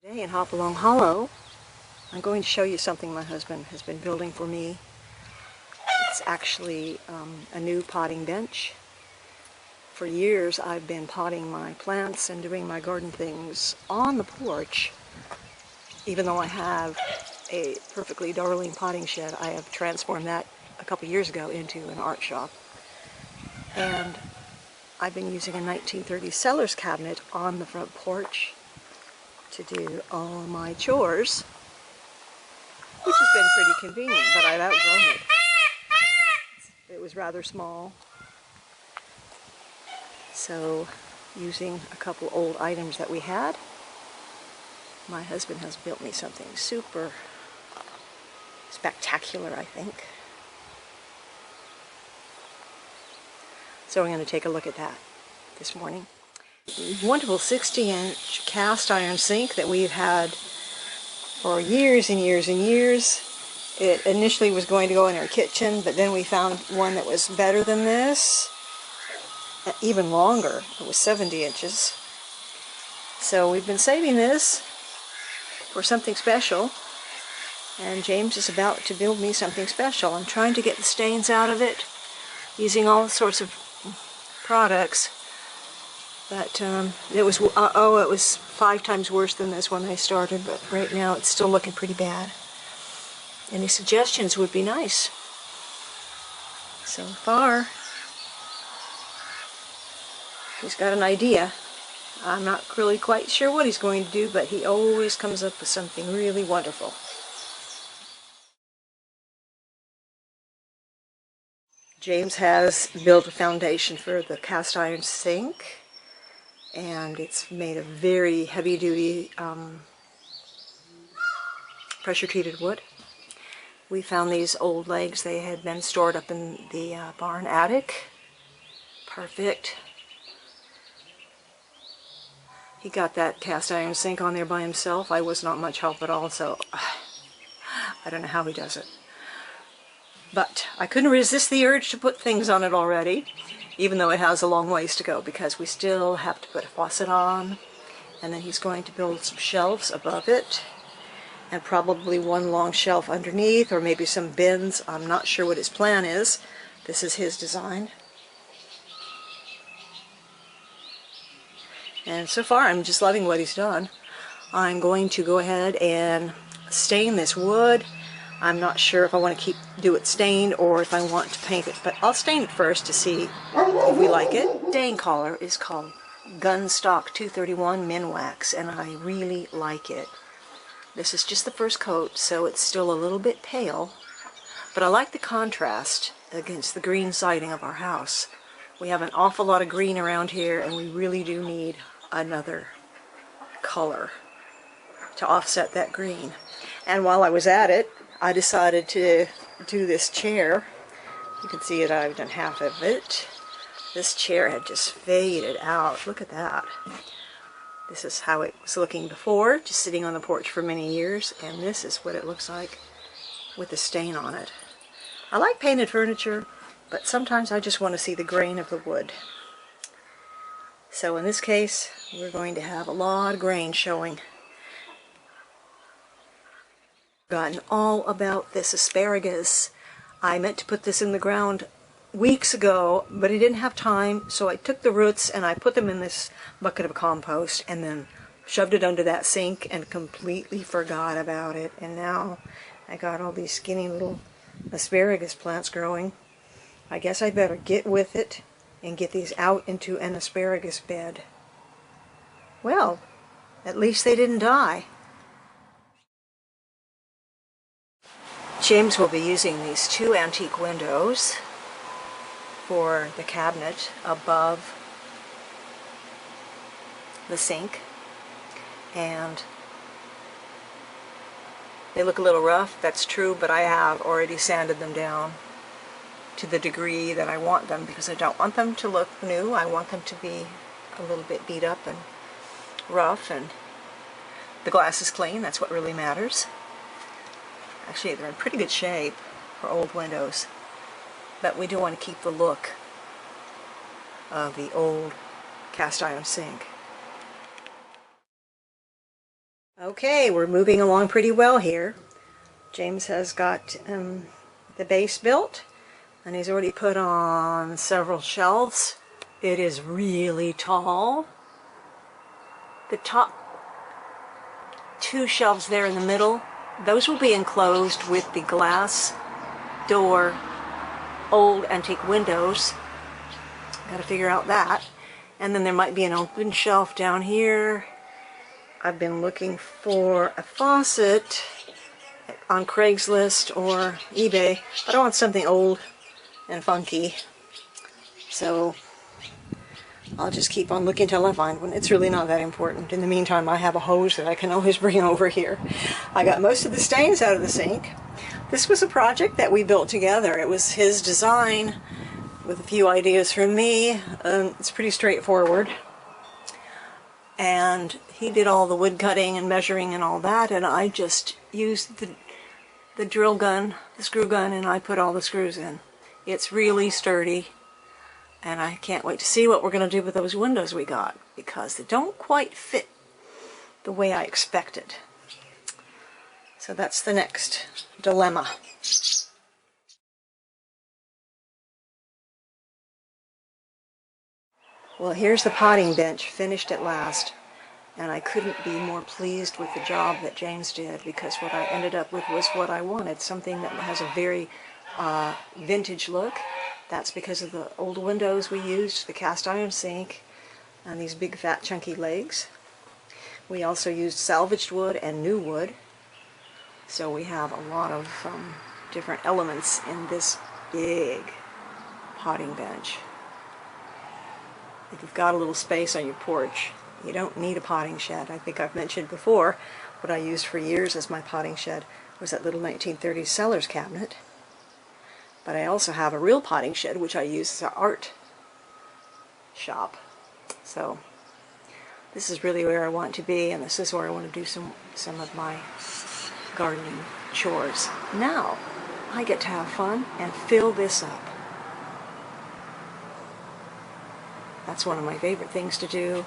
Today in Hopalong Hollow, I'm going to show you something my husband has been building for me. It's actually a new potting bench. For years I've been potting my plants and doing my garden things on the porch. Even though I have a perfectly darling potting shed, I have transformed that a couple years ago into an art shop. And I've been using a 1930s seller's cabinet on the front porch to do all my chores, which has been pretty convenient, but I've outgrown it. It was rather small, so using a couple old items that we had, my husband has built me something super spectacular, I think. So I'm going to take a look at that this morning. Wonderful 60-inch cast iron sink that we've had for years and years and years. It initially was going to go in our kitchen, but then we found one that was better than this, even longer. It was 70 inches. So we've been saving this for something special, and James is about to build me something special. I'm trying to get the stains out of it using all sorts of products. But it was 5 times worse than this when I started, but right now it's still looking pretty bad. Any suggestions would be nice. So far, he's got an idea. I'm not really quite sure what he's going to do, but he always comes up with something really wonderful. James has built a foundation for the cast iron sink, and it's made of very heavy-duty pressure-treated wood. We found these old legs. They had been stored up in the barn attic. Perfect. He got that cast iron sink on there by himself. I was not much help at all, so I don't know how he does it. But I couldn't resist the urge to put things on it already, even though it has a long ways to go, because we still have to put a faucet on, and then he's going to build some shelves above it, and probably one long shelf underneath, or maybe some bins. I'm not sure what his plan is. This is his design. And so far I'm just loving what he's done. I'm going to go ahead and stain this wood. I'm not sure if I want to do it stained or if I want to paint it, but I'll stain it first to see if we like it. Stain color is called Gunstock 231 Minwax, and I really like it. This is just the first coat, so it's still a little bit pale, but I like the contrast against the green siding of our house. We have an awful lot of green around here, and we really do need another color to offset that green. And while I was at it, I decided to do this chair. You can see it, I've done half of it. This chair had just faded out. Look at that. This is how it was looking before, just sitting on the porch for many years, and this is what it looks like with the stain on it. I like painted furniture, but sometimes I just want to see the grain of the wood. So in this case, we're going to have a lot of grain showing. Forgotten all about this asparagus. I meant to put this in the ground weeks ago, but I didn't have time, so I took the roots and I put them in this bucket of compost and then shoved it under that sink and completely forgot about it. And now I got all these skinny little asparagus plants growing. I guess I better get with it and get these out into an asparagus bed. Well, at least they didn't die. James will be using these 2 antique windows for the cabinet above the sink, and they look a little rough, that's true, but I have already sanded them down to the degree that I want them, because I don't want them to look new. I want them to be a little bit beat up and rough, and the glass is clean. That's what really matters. Actually, they're in pretty good shape for old windows, but we do want to keep the look of the old cast iron sink. Okay, we're moving along pretty well here. James has got the base built, and he's already put on several shelves. It is really tall. The top two shelves there in the middle, those will be enclosed with the glass door, old antique windows. Got to figure out that. And then there might be an open shelf down here. I've been looking for a faucet on Craigslist or eBay, but I want something old and funky. So I'll just keep on looking till I find one. It's really not that important. In the meantime, I have a hose that I can always bring over here. I got most of the stains out of the sink. This was a project that we built together. It was his design with a few ideas from me. It's pretty straightforward. And he did all the wood cutting and measuring and all that, and I just used the drill gun, the screw gun, and I put all the screws in. It's really sturdy, and I can't wait to see what we're going to do with those windows we got, because they don't quite fit the way I expected. So that's the next dilemma. Well, here's the potting bench, finished at last, and I couldn't be more pleased with the job that James did, because what I ended up with was what I wanted, something that has a very vintage look. That's because of the old windows we used, the cast iron sink, and these big fat chunky legs. We also used salvaged wood and new wood, so we have a lot of different elements in this big potting bench. If you've got a little space on your porch, you don't need a potting shed. I think I've mentioned before what I used for years as my potting shed was that little 1930s seller's cabinet. But I also have a real potting shed which I use as an art shop. So this is really where I want to be, and this is where I want to do some of my gardening chores. Now I get to have fun and fill this up. That's one of my favorite things to do,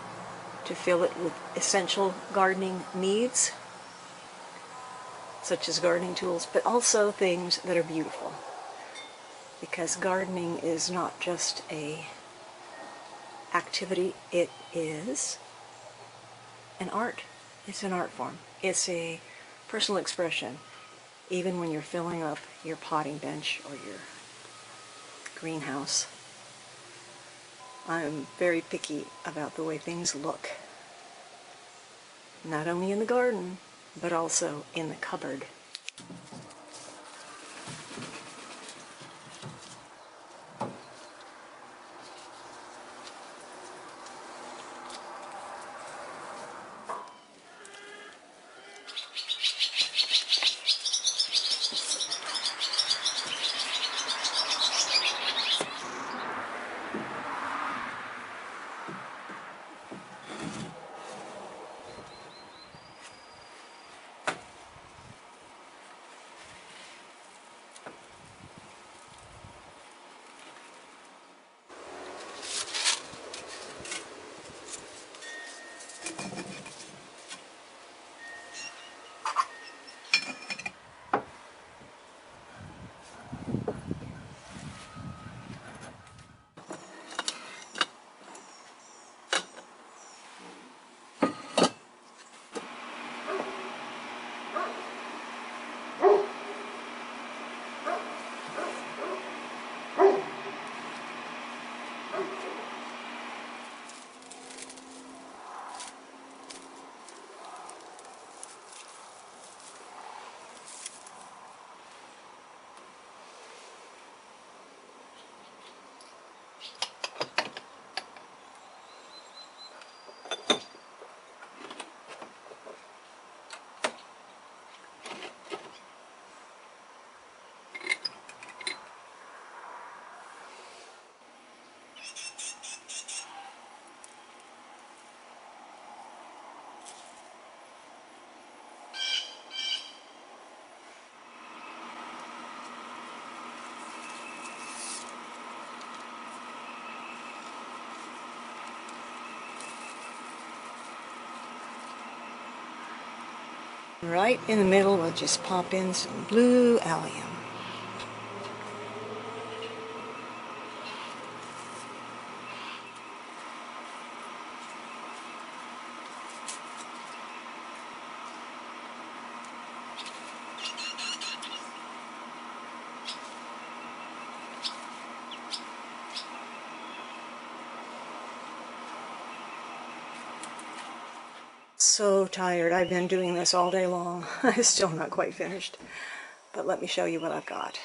to fill it with essential gardening needs, such as gardening tools, but also things that are beautiful. Because gardening is not just an activity, it is an art. It's an art form. It's a personal expression, even when you're filling up your potting bench or your greenhouse. I'm very picky about the way things look. Not only in the garden, but also in the cupboard. Right in the middle, we'll just pop in some blue allium. So tired. I've been doing this all day long. I'm still not quite finished. But let me show you what I've got.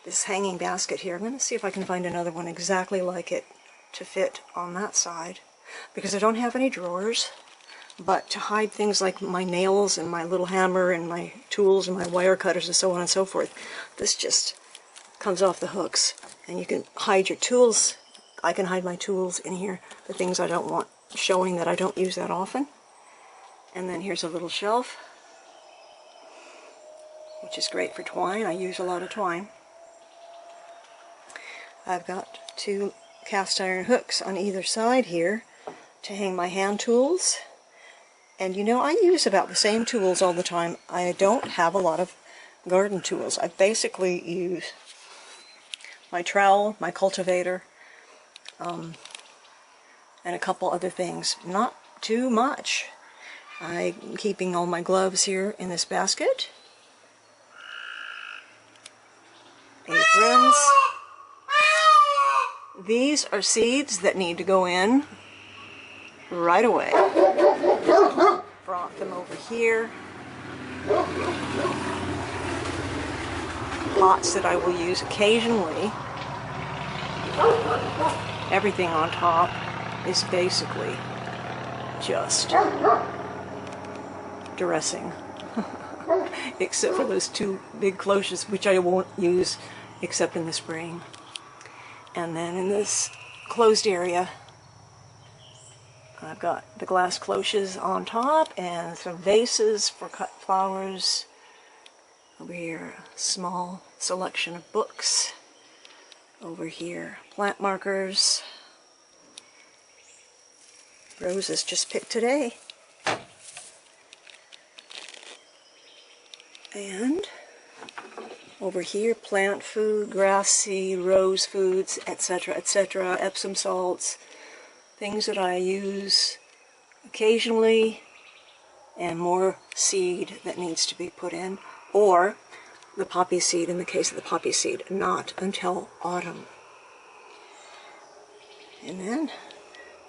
This hanging basket here. I'm going to see if I can find another one exactly like it to fit on that side, because I don't have any drawers. But to hide things like my nails and my little hammer and my tools and my wire cutters and so on and so forth, this just comes off the hooks. And you can hide your tools. I can hide my tools in here, the things I don't want showing that I don't use that often. And then here's a little shelf, which is great for twine. I use a lot of twine. I've got 2 cast iron hooks on either side here to hang my hand tools. And you know, I use about the same tools all the time. I don't have a lot of garden tools. I basically use my trowel, my cultivator, and a couple other things. Not too much. I'm keeping all my gloves here in this basket. Aprons. These are seeds that need to go in right away. Brought them over here. Pots that I will use occasionally. Everything on top is basically just dressing, except for those 2 big cloches, which I won't use except in the spring. And then in this closed area, I've got the glass cloches on top and some vases for cut flowers. Over here, a small selection of books. Over here, plant markers. Roses just picked today. And over here, plant food, grass seed, rose foods, etc., etc., Epsom salts, things that I use occasionally, and more seed that needs to be put in, or the poppy seed, in the case of the poppy seed, not until autumn. And then,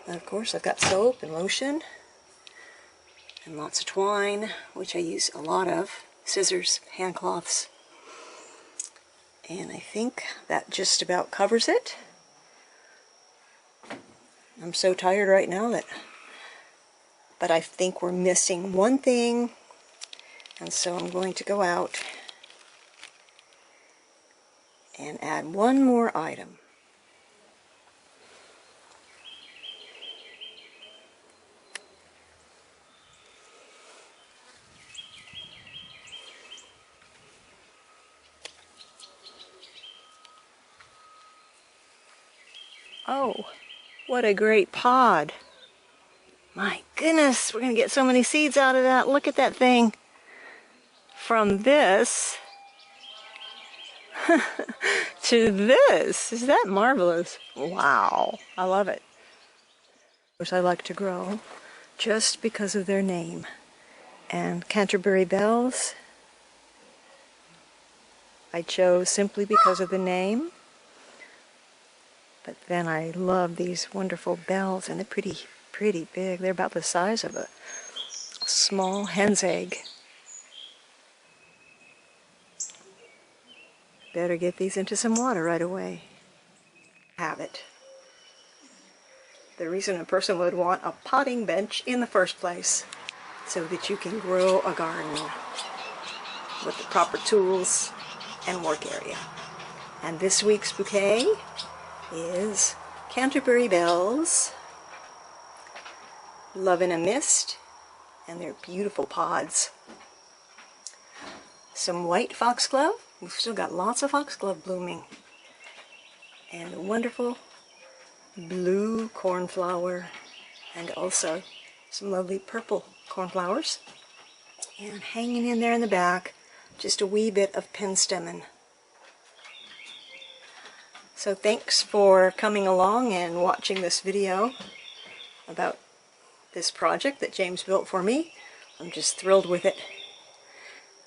of course, I've got soap and lotion, and lots of twine, which I use a lot of, scissors, hand cloths, and I think that just about covers it. I'm so tired right now but I think we're missing one thing, and so I'm going to go out and add one more item. Oh, what a great pod. My goodness, we're going to get so many seeds out of that. Look at that thing. From this to this. Is that marvelous? Wow, I love it. Of course, I like to grow just because of their name. And Canterbury bells, I chose simply because of the name. But then I love these wonderful bells, and they're pretty big. They're about the size of a small hen's egg. Better get these into some water right away. Have it. The reason a person would want a potting bench in the first place, so that you can grow a garden with the proper tools and work area. And this week's bouquet is Canterbury bells, Love in a Mist, and they're beautiful pods. Some white foxglove. We've still got lots of foxglove blooming. And a wonderful blue cornflower, and also some lovely purple cornflowers. And hanging in there in the back, just a wee bit of penstemon. So thanks for coming along and watching this video about this project that James built for me. I'm just thrilled with it.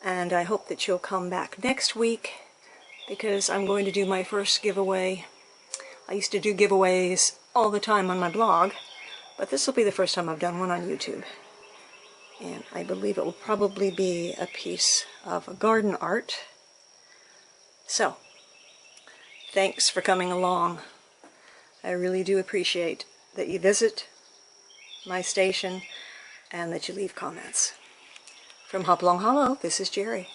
And I hope that you'll come back next week because I'm going to do my first giveaway. I used to do giveaways all the time on my blog, but this will be the first time I've done one on YouTube. And I believe it will probably be a piece of garden art. So, thanks for coming along. I really do appreciate that you visit my station and that you leave comments. From Hopalong Hollow, this is Jerry.